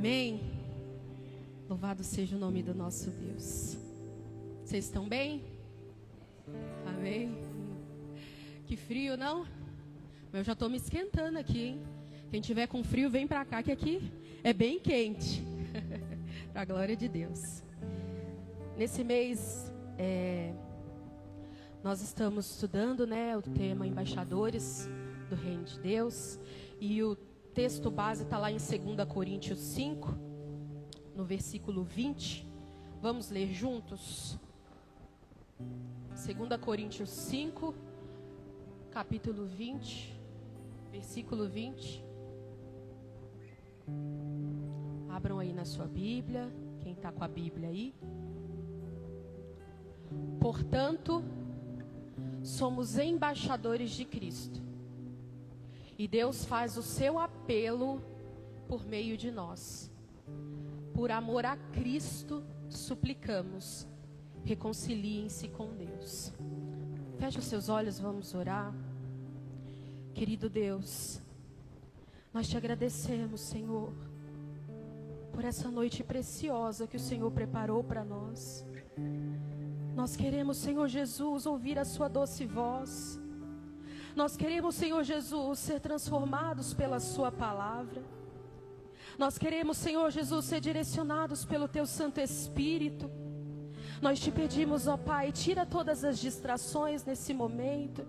Amém. Louvado seja o nome do nosso Deus. Vocês estão bem? Amém. Que frio, não? Eu já estou me esquentando aqui, hein? Quem tiver com frio, vem para cá, que aqui é bem quente. Para a glória de Deus. Nesse mês, nós estamos estudando, o tema Embaixadores do Reino de Deus. E o texto base está lá em 2 Coríntios 5, no versículo 20. Vamos ler juntos? 2 Coríntios 5, capítulo 20, versículo 20. Abram aí na sua Bíblia, quem está com a Bíblia aí. Portanto, somos embaixadores de Cristo. E Deus faz o seu apelo por meio de nós. Por amor a Cristo, suplicamos, reconciliem-se com Deus. Feche os seus olhos, vamos orar. Querido Deus, nós te agradecemos, Senhor, por essa noite preciosa que o Senhor preparou para nós. Nós queremos, Senhor Jesus, ouvir a sua doce voz. Nós queremos, Senhor Jesus, ser transformados pela sua palavra. Nós queremos, Senhor Jesus, ser direcionados pelo teu Santo Espírito. Nós te pedimos, ó Pai, tira todas as distrações nesse momento.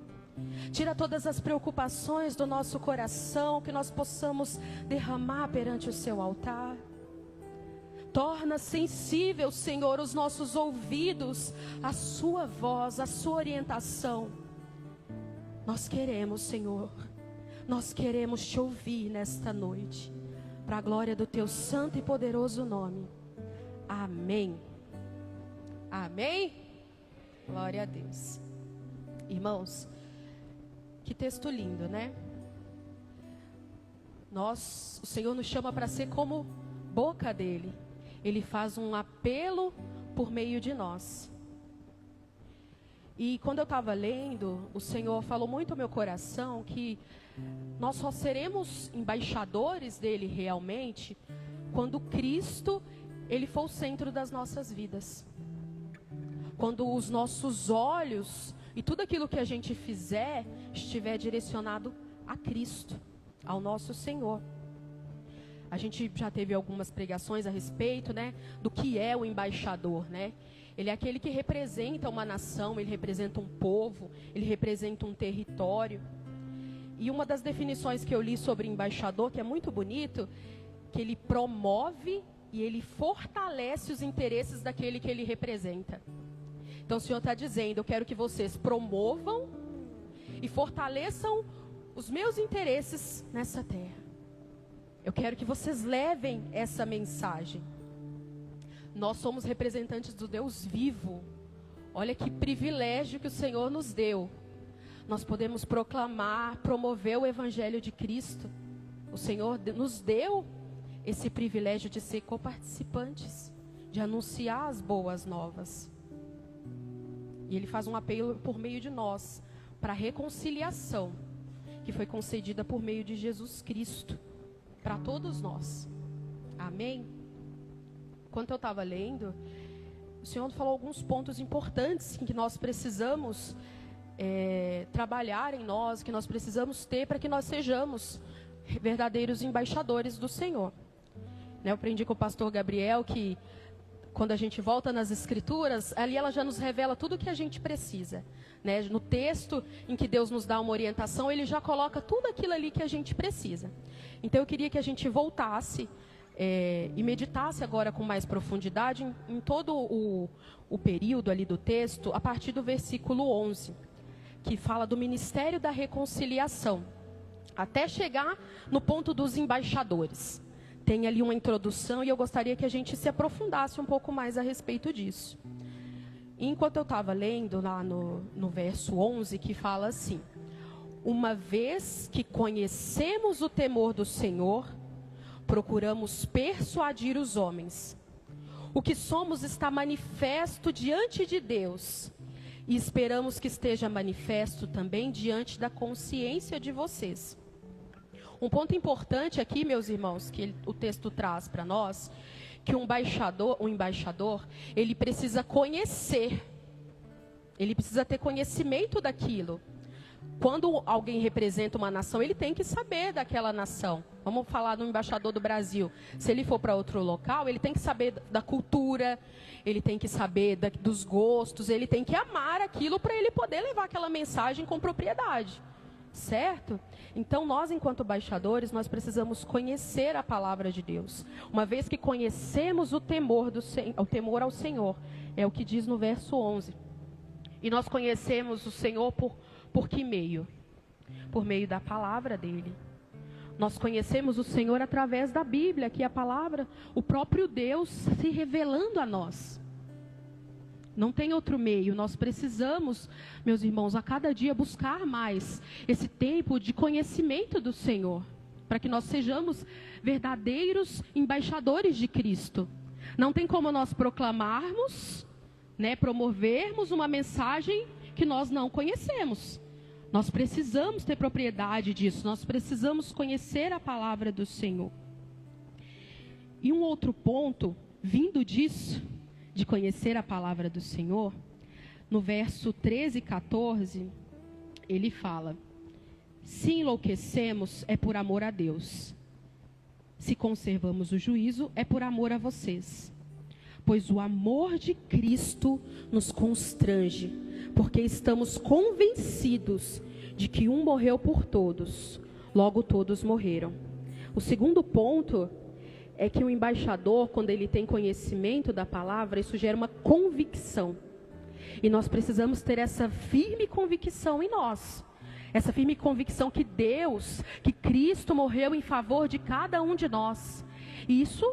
Tira todas as preocupações do nosso coração, que nós possamos derramar perante o seu altar. Torna sensível, Senhor, os nossos ouvidos, a sua voz, a sua orientação. Nós queremos, Senhor, nós queremos te ouvir nesta noite, para a glória do teu santo e poderoso nome. Amém. Amém? Glória a Deus. Irmãos, que texto lindo, né? O Senhor nos chama para ser como boca dele. Ele faz um apelo por meio de nós. E quando eu estava lendo, o Senhor falou muito ao meu coração que nós só seremos embaixadores dele realmente quando Cristo, ele for o centro das nossas vidas. Quando os nossos olhos e tudo aquilo que a gente fizer estiver direcionado a Cristo, ao nosso Senhor. A gente já teve algumas pregações a respeito, do que é o embaixador, Ele é aquele que representa uma nação, ele representa um povo, ele representa um território. E uma das definições que eu li sobre embaixador, que é muito bonito, que ele promove e ele fortalece os interesses daquele que ele representa. Então o Senhor está dizendo, eu quero que vocês promovam e fortaleçam os meus interesses nessa terra. Eu quero que vocês levem essa mensagem. Nós somos representantes do Deus vivo. Olha que privilégio que o Senhor nos deu. Nós podemos proclamar, promover o Evangelho de Cristo. O Senhor nos deu esse privilégio de ser coparticipantes, de anunciar as boas novas. E Ele faz um apelo por meio de nós, para a reconciliação, que foi concedida por meio de Jesus Cristo, para todos nós. Amém? Enquanto eu estava lendo, o Senhor falou alguns pontos importantes que nós precisamos trabalhar em nós, que nós precisamos ter para que nós sejamos verdadeiros embaixadores do Senhor. Eu aprendi com o pastor Gabriel que quando a gente volta nas Escrituras, ali ela já nos revela tudo o que a gente precisa. No texto em que Deus nos dá uma orientação, Ele já coloca tudo aquilo ali que a gente precisa. Então eu queria que a gente voltasse e meditasse agora com mais profundidade em todo o período ali do texto, a partir do versículo 11, que fala do ministério da reconciliação, até chegar no ponto dos embaixadores. Tem ali uma introdução e eu gostaria que a gente se aprofundasse um pouco mais a respeito disso. E enquanto eu estava lendo lá no verso 11, que fala assim: uma vez que conhecemos o temor do Senhor, procuramos persuadir os homens. O que somos está manifesto diante de Deus, e esperamos que esteja manifesto também diante da consciência de vocês. Um ponto importante aqui, meus irmãos, que o texto traz para nós, que um embaixador, ele precisa conhecer, ele precisa ter conhecimento daquilo. Quando alguém representa uma nação, ele tem que saber daquela nação. Vamos falar do embaixador do Brasil. Se ele for para outro local, ele tem que saber da cultura, ele tem que saber dos gostos, ele tem que amar aquilo para ele poder levar aquela mensagem com propriedade. Certo? Então, nós, enquanto embaixadores, nós precisamos conhecer a palavra de Deus. Uma vez que conhecemos o temor ao Senhor, é o que diz no verso 11. E nós conhecemos o Senhor por que meio? Por meio da palavra dele. Nós conhecemos o Senhor através da Bíblia, que é a palavra, o próprio Deus se revelando a nós. Não tem outro meio. Nós precisamos, meus irmãos, a cada dia buscar mais esse tempo de conhecimento do Senhor, para que nós sejamos verdadeiros embaixadores de Cristo. Não tem como nós proclamarmos, promovermos uma mensagem que nós não conhecemos. Nós precisamos ter propriedade disso, nós precisamos conhecer a palavra do Senhor. E um outro ponto, vindo disso, de conhecer a palavra do Senhor, no verso 13 e 14, ele fala: se enlouquecemos, é por amor a Deus. Se conservamos o juízo, é por amor a vocês. Pois o amor de Cristo nos constrange, porque estamos convencidos de que um morreu por todos, logo todos morreram. O segundo ponto é que o embaixador, quando ele tem conhecimento da palavra, isso gera uma convicção. E nós precisamos ter essa firme convicção em nós. Essa firme convicção que Deus, que Cristo morreu em favor de cada um de nós. E isso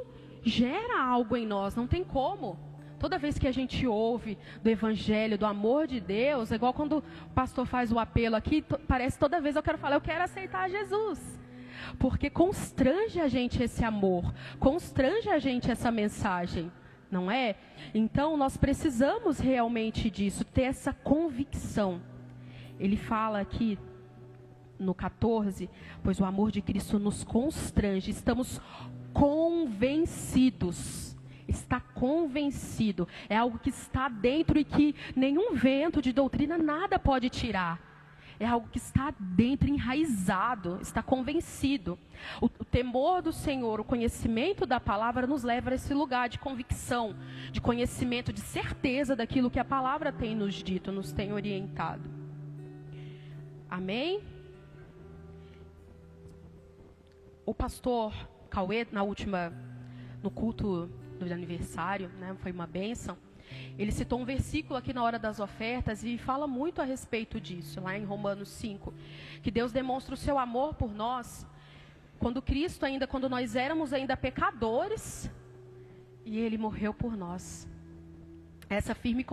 gera algo em nós, não tem como. Toda vez que a gente ouve do Evangelho, do amor de Deus, é igual quando o pastor faz o apelo aqui, parece toda vez eu quero aceitar Jesus. Porque constrange a gente esse amor, constrange a gente essa mensagem, não é? Então, nós precisamos realmente disso, ter essa convicção. Ele fala aqui no 14, pois o amor de Cristo nos constrange, estamos convencidos. Está convencido, é algo que está dentro e que nenhum vento de doutrina nada pode tirar. É algo que está dentro, enraizado, está convencido. O temor do Senhor, o conhecimento da palavra nos leva a esse lugar de convicção, de conhecimento, de certeza daquilo que a palavra tem nos dito, nos tem orientado. Amém? O pastor Cauê, no culto do aniversário, foi uma bênção. Ele citou um versículo aqui na hora das ofertas e fala muito a respeito disso, lá em Romanos 5, que Deus demonstra o seu amor por nós, quando nós éramos ainda pecadores, e Ele morreu por nós. Essa firme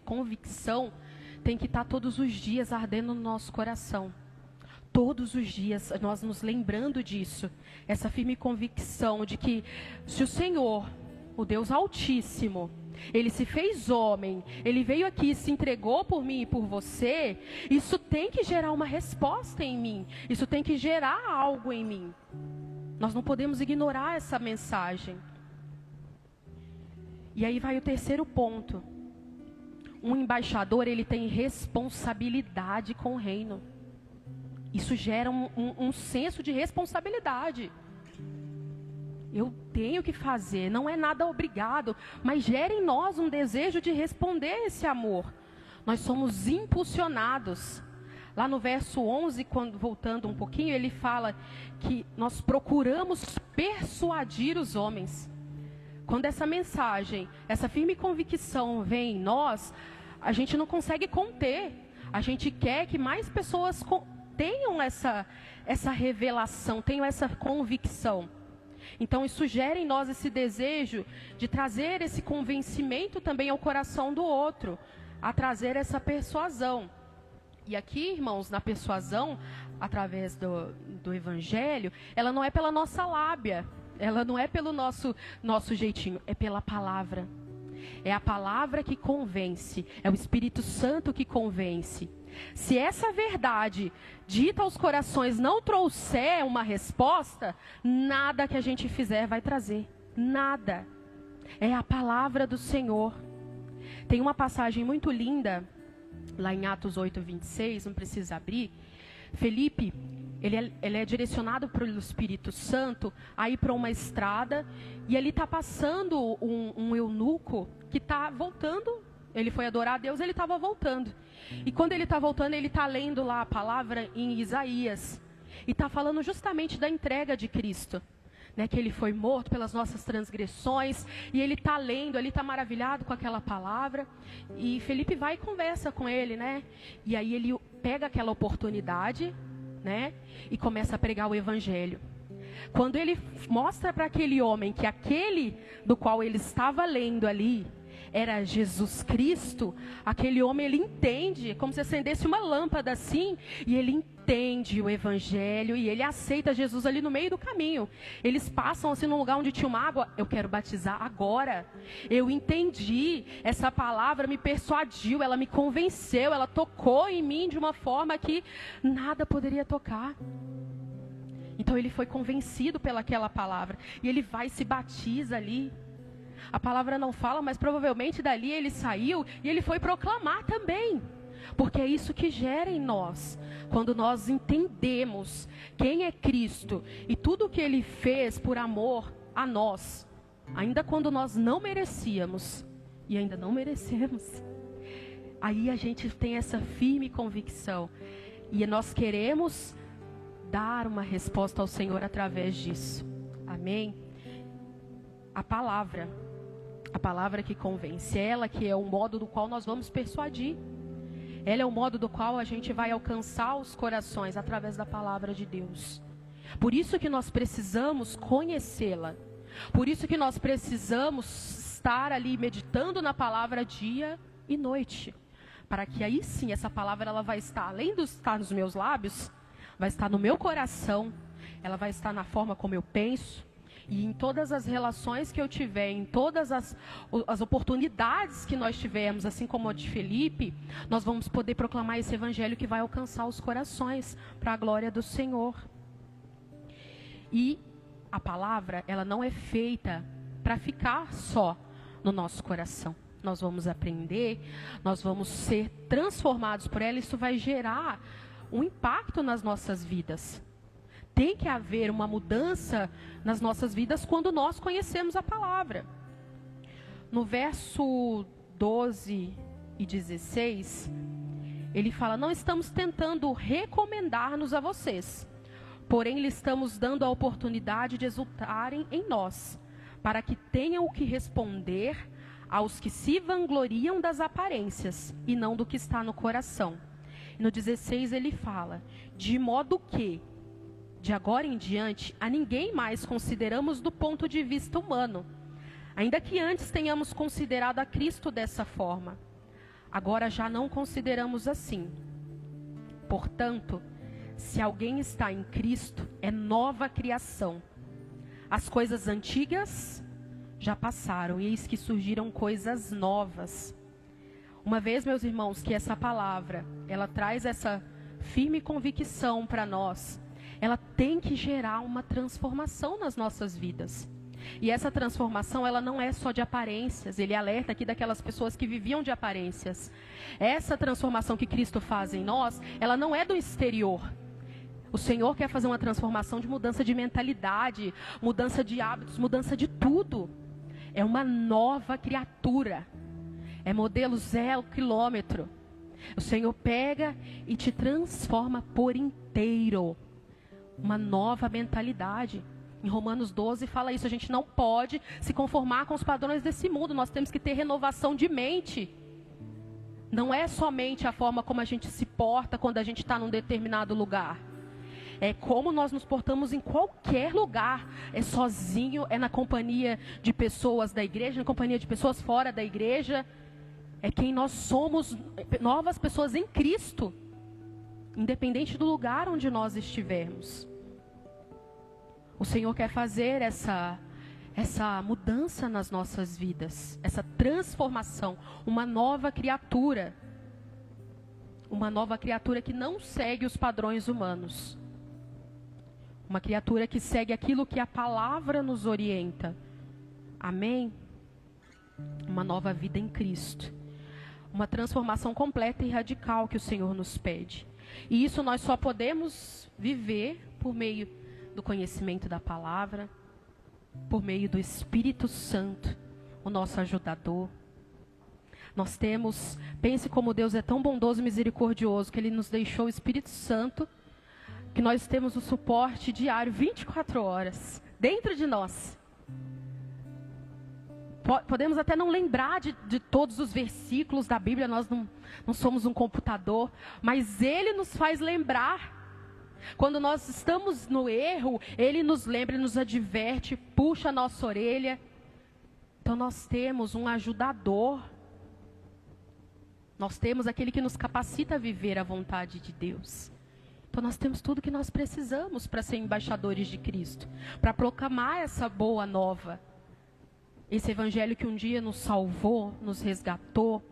convicção tem que estar todos os dias ardendo no nosso coração. Todos os dias, nós nos lembrando disso, essa firme convicção de que se o Senhor, o Deus Altíssimo, Ele se fez homem, Ele veio aqui e se entregou por mim e por você, isso tem que gerar uma resposta em mim, isso tem que gerar algo em mim. Nós não podemos ignorar essa mensagem. E aí vai o terceiro ponto. Um embaixador, ele tem responsabilidade com o reino. Isso gera um senso de responsabilidade. Eu tenho que fazer, não é nada obrigado, mas gera em nós um desejo de responder esse amor. Nós somos impulsionados. Lá no verso 11, voltando um pouquinho, ele fala que nós procuramos persuadir os homens. Quando essa mensagem, essa firme convicção vem em nós, a gente não consegue conter. A gente quer que mais pessoas tenham essa revelação, tenham essa convicção. Então isso gera em nós esse desejo de trazer esse convencimento também ao coração do outro, a trazer essa persuasão. E aqui, irmãos, na persuasão, através do Evangelho, ela não é pela nossa lábia, ela não é pelo nosso jeitinho, é pela palavra. É a palavra que convence, é o Espírito Santo que convence. Se essa verdade dita aos corações não trouxer uma resposta, nada que a gente fizer vai trazer, nada. É a palavra do Senhor. Tem uma passagem muito linda, lá em Atos 8:26, não precisa abrir. Felipe, ele é direcionado pelo Espírito Santo a ir para uma estrada, e ele está passando um eunuco que está voltando. Ele foi adorar a Deus, ele estava voltando. E quando ele está voltando, ele está lendo lá a palavra em Isaías. E está falando justamente da entrega de Cristo. Né, que ele foi morto pelas nossas transgressões. E ele está lendo, ele está maravilhado com aquela palavra. E Felipe vai e conversa com ele, né? E aí ele pega aquela oportunidade, né? E começa a pregar o evangelho. Quando ele mostra para aquele homem que aquele do qual ele estava lendo ali era Jesus Cristo, aquele homem, ele entende, como se acendesse uma lâmpada assim, e ele entende o evangelho, e ele aceita Jesus ali no meio do caminho. Eles passam assim num lugar onde tinha uma água. Eu quero batizar agora. Eu entendi, essa palavra me persuadiu, ela me convenceu, ela tocou em mim de uma forma que nada poderia tocar. Então ele foi convencido pelaquela palavra, e ele vai e se batiza ali. A palavra não fala, mas provavelmente dali ele saiu e ele foi proclamar também. Porque é isso que gera em nós. Quando nós entendemos quem é Cristo e tudo o que Ele fez por amor a nós. Ainda quando nós não merecíamos. E ainda não merecemos. Aí a gente tem essa firme convicção. E nós queremos dar uma resposta ao Senhor através disso. Amém? A palavra que convence, ela que é o modo do qual nós vamos persuadir. Ela é o modo do qual a gente vai alcançar os corações através da palavra de Deus. Por isso que nós precisamos conhecê-la. Por isso que nós precisamos estar ali meditando na palavra dia e noite. Para que aí sim essa palavra ela vai estar, além de estar nos meus lábios, vai estar no meu coração, ela vai estar na forma como eu penso. E em todas as relações que eu tiver, em todas as oportunidades que nós tivermos, assim como a de Felipe, nós vamos poder proclamar esse evangelho que vai alcançar os corações para a glória do Senhor. E a palavra, ela não é feita para ficar só no nosso coração. Nós vamos aprender, nós vamos ser transformados por ela, isso vai gerar um impacto nas nossas vidas. Tem que haver uma mudança nas nossas vidas quando nós conhecemos a palavra. No verso 12 e 16, ele fala: não estamos tentando recomendar-nos a vocês, porém lhe estamos dando a oportunidade de exultarem em nós, para que tenham o que responder aos que se vangloriam das aparências e não do que está no coração. E no 16 ele fala: de modo que de agora em diante, a ninguém mais consideramos do ponto de vista humano, ainda que antes tenhamos considerado a Cristo dessa forma. Agora já não consideramos assim. Portanto, se alguém está em Cristo, é nova criação. As coisas antigas já passaram, e eis que surgiram coisas novas. Uma vez, meus irmãos, que essa palavra, ela traz essa firme convicção para nós, ela tem que gerar uma transformação nas nossas vidas. E essa transformação, ela não é só de aparências. Ele alerta aqui daquelas pessoas que viviam de aparências. Essa transformação que Cristo faz em nós, ela não é do exterior. O Senhor quer fazer uma transformação de mudança de mentalidade, mudança de hábitos, mudança de tudo. É uma nova criatura. É modelo 0 quilômetro. O Senhor pega e te transforma por inteiro. Uma nova mentalidade. Em Romanos 12 fala isso. A gente não pode se conformar com os padrões desse mundo. Nós temos que ter renovação de mente. Não é somente a forma como a gente se porta quando a gente está num determinado lugar. É como nós nos portamos em qualquer lugar. É sozinho, é na companhia de pessoas da igreja, na companhia de pessoas fora da igreja. É quem nós somos, novas pessoas em Cristo. Independente do lugar onde nós estivermos. O Senhor quer fazer essa essa mudança nas nossas vidas, essa transformação, uma nova criatura. Uma nova criatura que não segue os padrões humanos. Uma criatura que segue aquilo que a palavra nos orienta. Amém? Uma nova vida em Cristo. Uma transformação completa e radical que o Senhor nos pede. E isso nós só podemos viver por meio do conhecimento da palavra, por meio do Espírito Santo, o nosso ajudador. Nós temos, pense como Deus é tão bondoso e misericordioso, que Ele nos deixou o Espírito Santo, que nós temos o suporte diário, 24 horas, dentro de nós. Podemos até não lembrar de todos os versículos da Bíblia, nós não somos um computador, mas Ele nos faz lembrar. Quando nós estamos no erro, Ele nos lembra, Ele nos adverte, puxa a nossa orelha. Então nós temos um ajudador. Nós temos aquele que nos capacita a viver a vontade de Deus. Então nós temos tudo que nós precisamos para ser embaixadores de Cristo, para proclamar essa boa nova. Esse evangelho que um dia nos salvou, nos resgatou.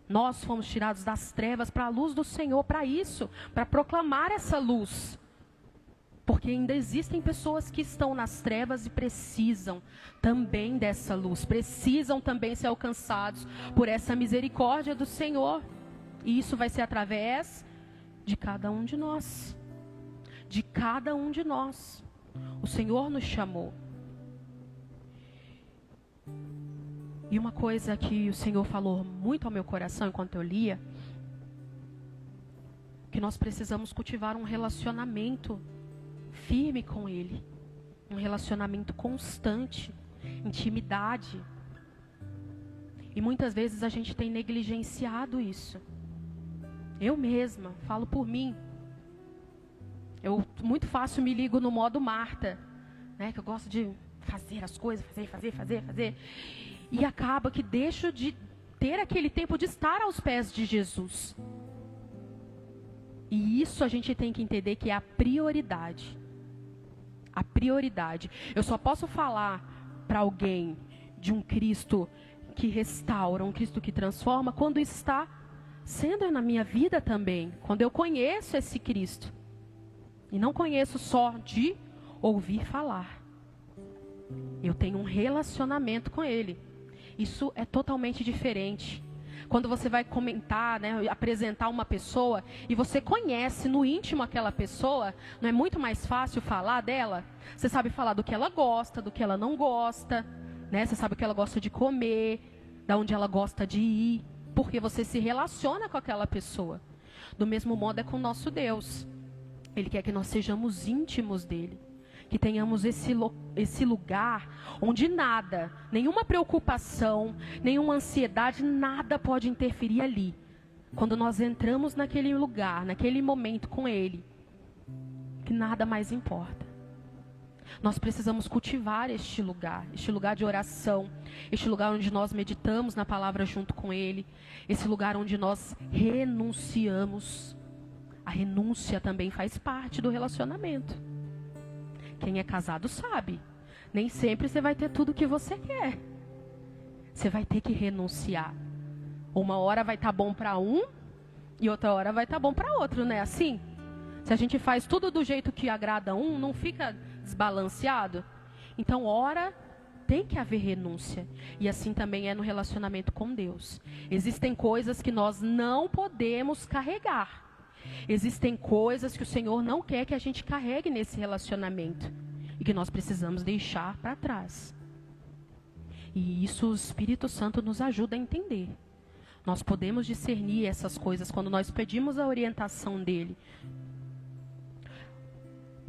Nós fomos tirados das trevas para a luz do Senhor, para isso, para proclamar essa luz. Porque ainda existem pessoas que estão nas trevas e precisam também dessa luz, precisam também ser alcançados por essa misericórdia do Senhor. E isso vai ser através de cada um de nós. De cada um de nós. O Senhor nos chamou. E uma coisa que o Senhor falou muito ao meu coração enquanto eu lia, que nós precisamos cultivar um relacionamento firme com Ele, um relacionamento constante, intimidade. E muitas vezes a gente tem negligenciado isso. Eu mesma, falo por mim. Eu muito fácil me ligo no modo Marta, né? Que eu gosto de fazer as coisas, fazer. E acaba que deixo de ter aquele tempo de estar aos pés de Jesus. E isso a gente tem que entender que é a prioridade. A prioridade. Eu só posso falar para alguém de um Cristo que restaura, um Cristo que transforma, quando está sendo na minha vida também. Quando eu conheço esse Cristo. E não conheço só de ouvir falar. Eu tenho um relacionamento com Ele. Isso é totalmente diferente. Quando você vai comentar, né, apresentar uma pessoa e você conhece no íntimo aquela pessoa, não é muito mais fácil falar dela? Você sabe falar do que ela gosta, do que ela não gosta, né? Você sabe o que ela gosta de comer, da onde ela gosta de ir, porque você se relaciona com aquela pessoa. Do mesmo modo é com o nosso Deus. Ele quer que nós sejamos íntimos dele. Que tenhamos esse lugar onde nada, nenhuma preocupação, nenhuma ansiedade, nada pode interferir ali. Quando nós entramos naquele lugar, naquele momento com Ele, que nada mais importa. Nós precisamos cultivar este lugar de oração, este lugar onde nós meditamos na palavra junto com Ele, esse lugar onde nós renunciamos. A renúncia também faz parte do relacionamento. Quem é casado sabe, nem sempre você vai ter tudo o que você quer. Você vai ter que renunciar. Uma hora vai estar bom para um e outra hora vai estar bom para outro, não é assim? Se a gente faz tudo do jeito que agrada um, não fica desbalanceado? Então, ora, tem que haver renúncia. E assim também é no relacionamento com Deus. Existem coisas que nós não podemos carregar. Existem coisas que o Senhor não quer que a gente carregue nesse relacionamento. E que nós precisamos deixar para trás. E isso o Espírito Santo nos ajuda a entender. Nós podemos discernir essas coisas quando nós pedimos a orientação dEle.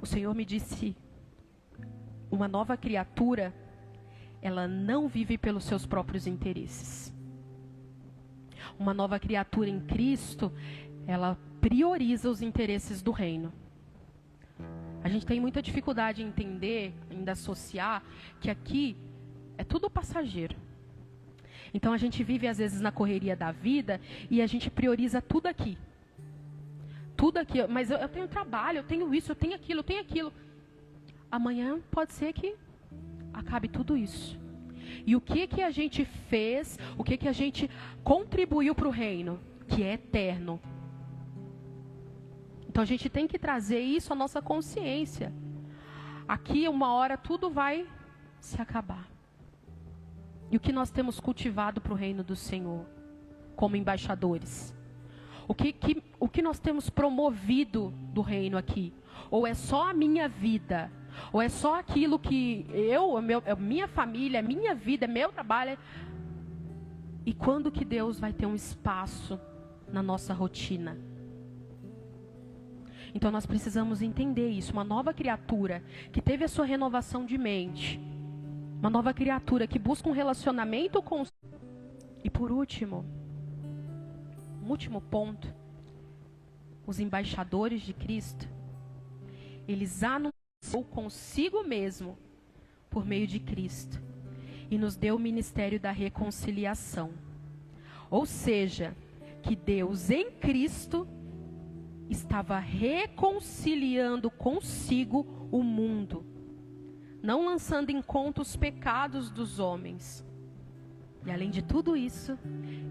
O Senhor me disse, uma nova criatura, ela não vive pelos seus próprios interesses. Uma nova criatura em Cristo, ela prioriza os interesses do reino. A gente tem muita dificuldade em entender, em associar, que aqui é tudo passageiro. Então a gente vive às vezes na correria da vida e a gente prioriza tudo aqui. Tudo aqui, mas eu tenho trabalho, eu tenho isso, eu tenho aquilo. Amanhã pode ser que acabe tudo isso. E o que a gente fez, o que a gente contribuiu para o reino, que é eterno. Então a gente tem que trazer isso à nossa consciência. Aqui, uma hora, tudo vai se acabar. E o que nós temos cultivado para o reino do Senhor, como embaixadores? O que nós temos promovido do reino aqui? Ou é só a minha vida? Ou é só aquilo que minha família, minha vida, meu trabalho? E quando que Deus vai ter um espaço na nossa rotina? Então nós precisamos entender isso. Uma nova criatura que teve a sua renovação de mente. Uma nova criatura que busca um relacionamento com... E por último, um último ponto. Os embaixadores de Cristo, eles anunciam consigo mesmo por meio de Cristo. E nos deu o ministério da reconciliação. Ou seja, que Deus em Cristo estava reconciliando consigo o mundo, não lançando em conta os pecados dos homens. E além de tudo isso,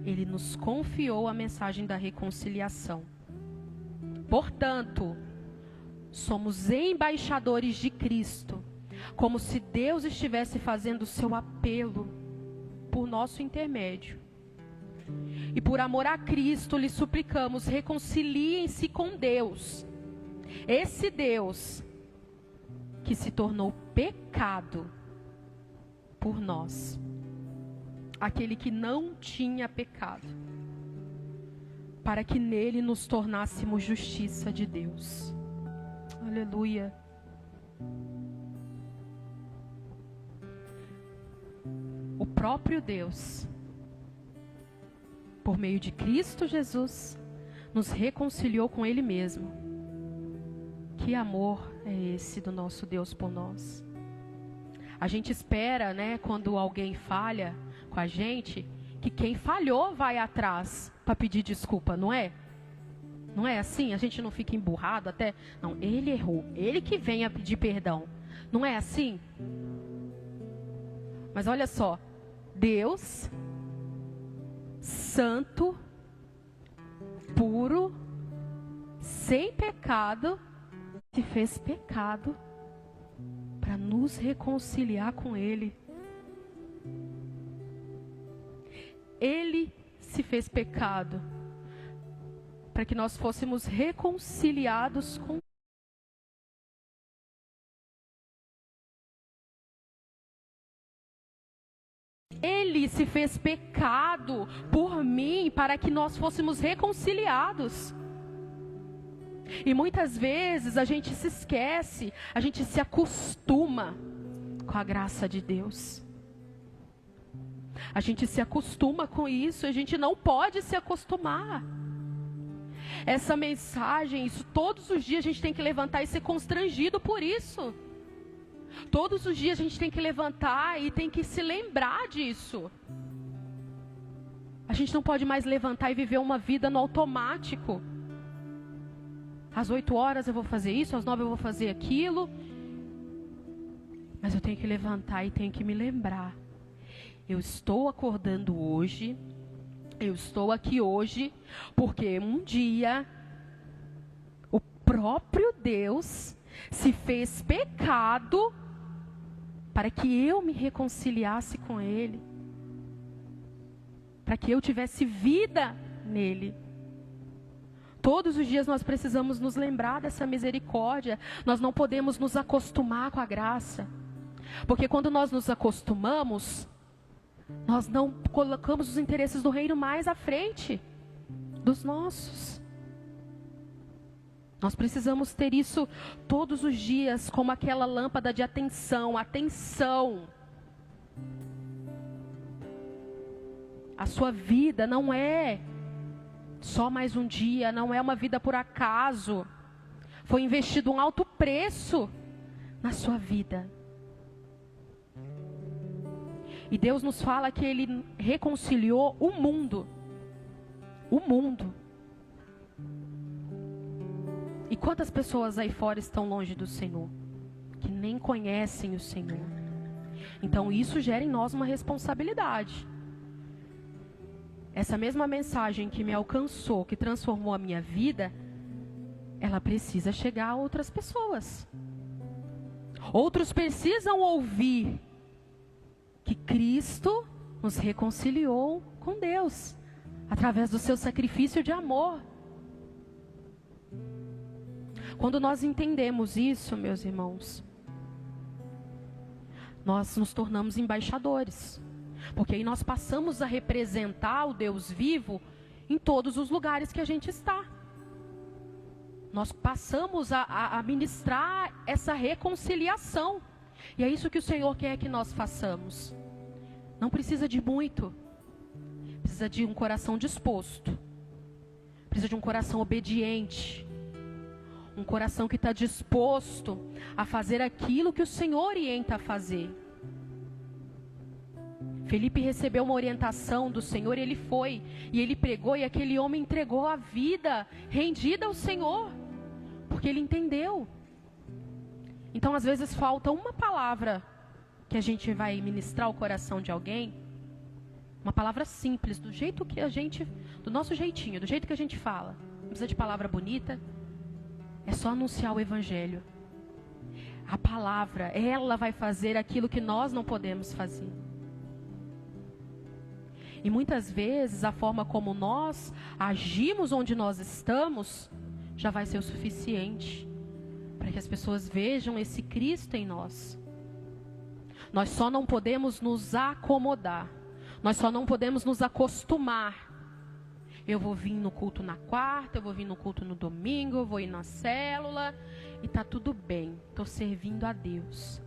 Ele nos confiou a mensagem da reconciliação. Portanto, somos embaixadores de Cristo, como se Deus estivesse fazendo o seu apelo por nosso intermédio. E por amor a Cristo, lhe suplicamos, reconciliem-se com Deus. Esse Deus que se tornou pecado por nós. Aquele que não tinha pecado. Para que nele nos tornássemos justiça de Deus. Aleluia. O próprio Deus, por meio de Cristo Jesus, nos reconciliou com Ele mesmo. Que amor é esse do nosso Deus por nós? A gente espera, né, quando alguém falha com a gente, que quem falhou vai atrás para pedir desculpa, não é? Não é assim? A gente não fica emburrado até... Não, ele errou, ele que vem a pedir perdão. Não é assim? Mas olha só, Deus... santo, puro, sem pecado, se fez pecado para nos reconciliar com Ele. Ele se fez pecado para que nós fôssemos reconciliados com Ele se fez pecado por mim para que nós fôssemos reconciliados. E muitas vezes a gente se esquece, a gente se acostuma com a graça de Deus. A gente se acostuma com isso, a gente não pode se acostumar. Essa mensagem, isso todos os dias a gente tem que levantar e ser constrangido por isso. Todos os dias a gente tem que levantar e tem que se lembrar disso. A gente não pode mais levantar e viver uma vida no automático. Às 8 horas eu vou fazer isso, às 9 eu vou fazer aquilo. Mas eu tenho que levantar e tenho que me lembrar. Eu estou acordando hoje, eu estou aqui hoje, porque um dia o próprio Deus se fez pecado para que eu me reconciliasse com Ele, para que eu tivesse vida nele. Todos os dias nós precisamos nos lembrar dessa misericórdia. Nós não podemos nos acostumar com a graça, porque quando nós nos acostumamos, nós não colocamos os interesses do reino mais à frente dos nossos. Nós precisamos ter isso todos os dias, como aquela lâmpada de atenção. Atenção! A sua vida não é só mais um dia, não é uma vida por acaso. Foi investido um alto preço na sua vida. E Deus nos fala que Ele reconciliou o mundo. O mundo. E quantas pessoas aí fora estão longe do Senhor? Que nem conhecem o Senhor. Então isso gera em nós uma responsabilidade. Essa mesma mensagem que me alcançou, que transformou a minha vida, ela precisa chegar a outras pessoas. Outros precisam ouvir que Cristo nos reconciliou com Deus, através do seu sacrifício de amor. Quando nós entendemos isso, meus irmãos, nós nos tornamos embaixadores. Porque aí nós passamos a representar o Deus vivo em todos os lugares que a gente está. Nós passamos a ministrar essa reconciliação. E é isso que o Senhor quer que nós façamos. Não precisa de muito. Precisa de um coração disposto. Precisa de um coração obediente. Um coração que está disposto a fazer aquilo que o Senhor orienta a fazer. Felipe recebeu uma orientação do Senhor, ele foi, e ele pregou, e aquele homem entregou a vida rendida ao Senhor, porque ele entendeu. Então, às vezes, falta uma palavra que a gente vai ministrar ao coração de alguém, uma palavra simples, do jeito que a gente, do nosso jeitinho, do jeito que a gente fala. Não precisa de palavra bonita, é só anunciar o Evangelho. A palavra, ela vai fazer aquilo que nós não podemos fazer. E muitas vezes a forma como nós agimos onde nós estamos já vai ser o suficiente para que as pessoas vejam esse Cristo em nós. Nós só não podemos nos acomodar. Nós só não podemos nos acostumar. Eu vou vir no culto na quarta, eu vou vir no culto no domingo, eu vou ir na célula e tá tudo bem. Estou servindo a Deus.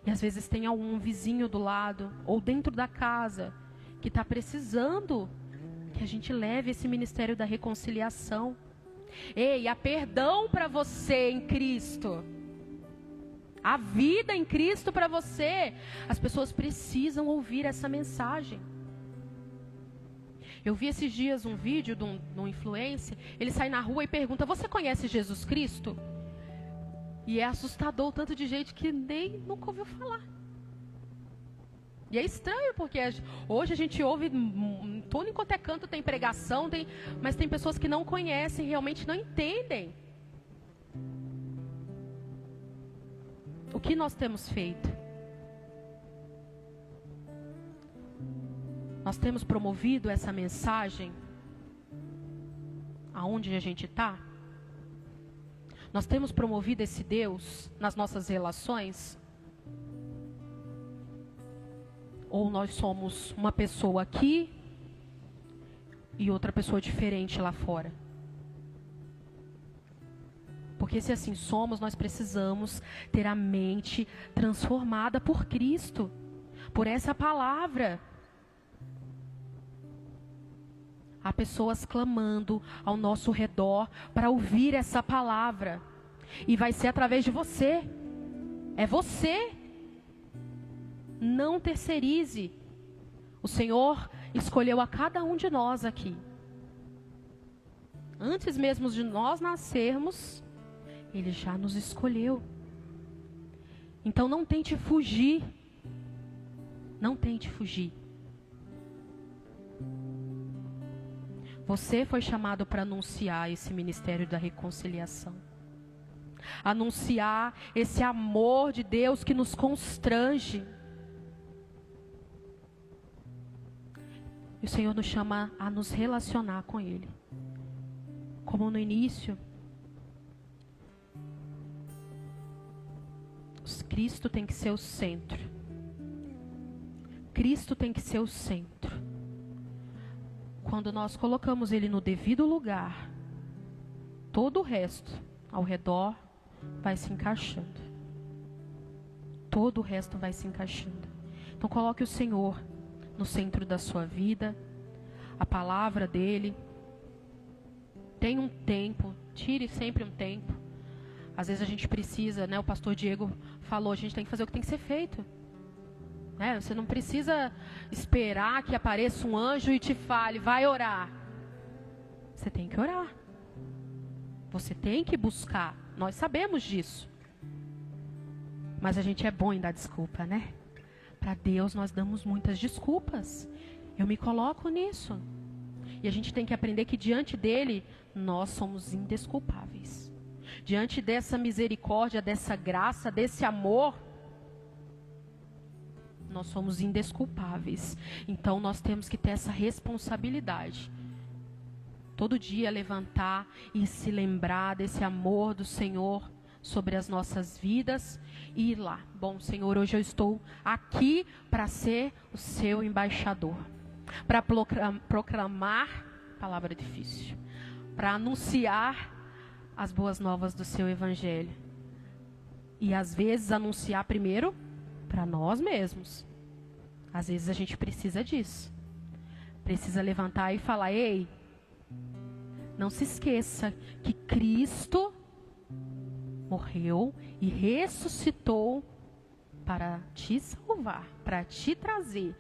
E às vezes tem algum vizinho do lado ou dentro da casa que está precisando que a gente leve esse ministério da reconciliação. Ei, há perdão para você em Cristo. A vida em Cristo para você. As pessoas precisam ouvir essa mensagem. Eu vi esses dias um vídeo de um influencer. Ele sai na rua e pergunta: você conhece Jesus Cristo? E é assustador o tanto de gente que nem nunca ouviu falar. E é estranho, porque hoje a gente ouve, todo enquanto é canto tem pregação, mas tem pessoas que não conhecem, realmente não entendem. O que nós temos feito? Nós temos promovido essa mensagem aonde a gente está? Nós temos promovido esse Deus nas nossas relações? Ou nós somos uma pessoa aqui e outra pessoa diferente lá fora? Porque se assim somos, nós precisamos ter a mente transformada por Cristo, por essa palavra. Há pessoas clamando ao nosso redor para ouvir essa palavra. E vai ser através de você. É você. Não terceirize. O Senhor escolheu a cada um de nós aqui. Antes mesmo de nós nascermos, Ele já nos escolheu. Então não tente fugir. Não tente fugir. Você foi chamado para anunciar esse ministério da reconciliação. Anunciar esse amor de Deus que nos constrange. E o Senhor nos chama a nos relacionar com Ele. Como no início, Cristo tem que ser o centro. Cristo tem que ser o centro. Quando nós colocamos Ele no devido lugar, todo o resto ao redor vai se encaixando. Todo o resto vai se encaixando. Então coloque o Senhor no centro da sua vida, a palavra dEle. Tem um tempo, tire sempre um tempo. Às vezes a gente precisa, né? O pastor Diego falou, a gente tem que fazer o que tem que ser feito. Você não precisa esperar que apareça um anjo e te fale, vai orar. Você tem que orar. Você tem que buscar. Nós sabemos disso. Mas a gente é bom em dar desculpa, né? Para Deus nós damos muitas desculpas. Eu me coloco nisso. E a gente tem que aprender que diante dele, nós somos indesculpáveis. Diante dessa misericórdia, dessa graça, desse amor, nós somos indesculpáveis. Então nós temos que ter essa responsabilidade. Todo dia levantar e se lembrar desse amor do Senhor sobre as nossas vidas e ir lá. Bom, Senhor, hoje eu estou aqui para ser o seu embaixador. Para proclamar, palavra difícil, para anunciar as boas novas do seu evangelho. E às vezes anunciar primeiro para nós mesmos. Às vezes a gente precisa disso. Precisa levantar e falar: ei, não se esqueça que Cristo morreu e ressuscitou para te salvar, para te trazer.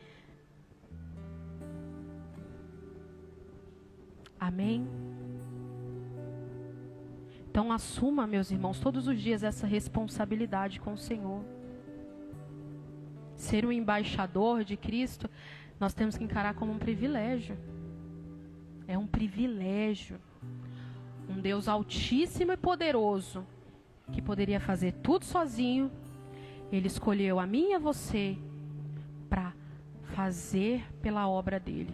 Amém? Então assuma, meus irmãos, todos os dias essa responsabilidade com o Senhor. Ser um embaixador de Cristo, nós temos que encarar como um privilégio. É um privilégio. Um Deus altíssimo e poderoso, que poderia fazer tudo sozinho, Ele escolheu a mim e a você para fazer pela obra dele.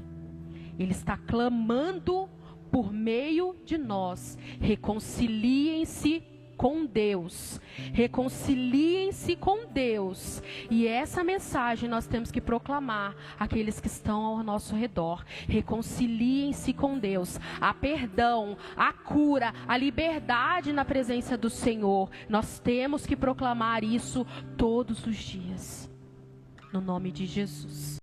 Ele está clamando por meio de nós: reconciliem-se com Deus. Reconciliem-se com Deus. E essa mensagem nós temos que proclamar àqueles que estão ao nosso redor. Reconciliem-se com Deus. Há perdão, a cura, a liberdade na presença do Senhor. Nós temos que proclamar isso todos os dias. No nome de Jesus.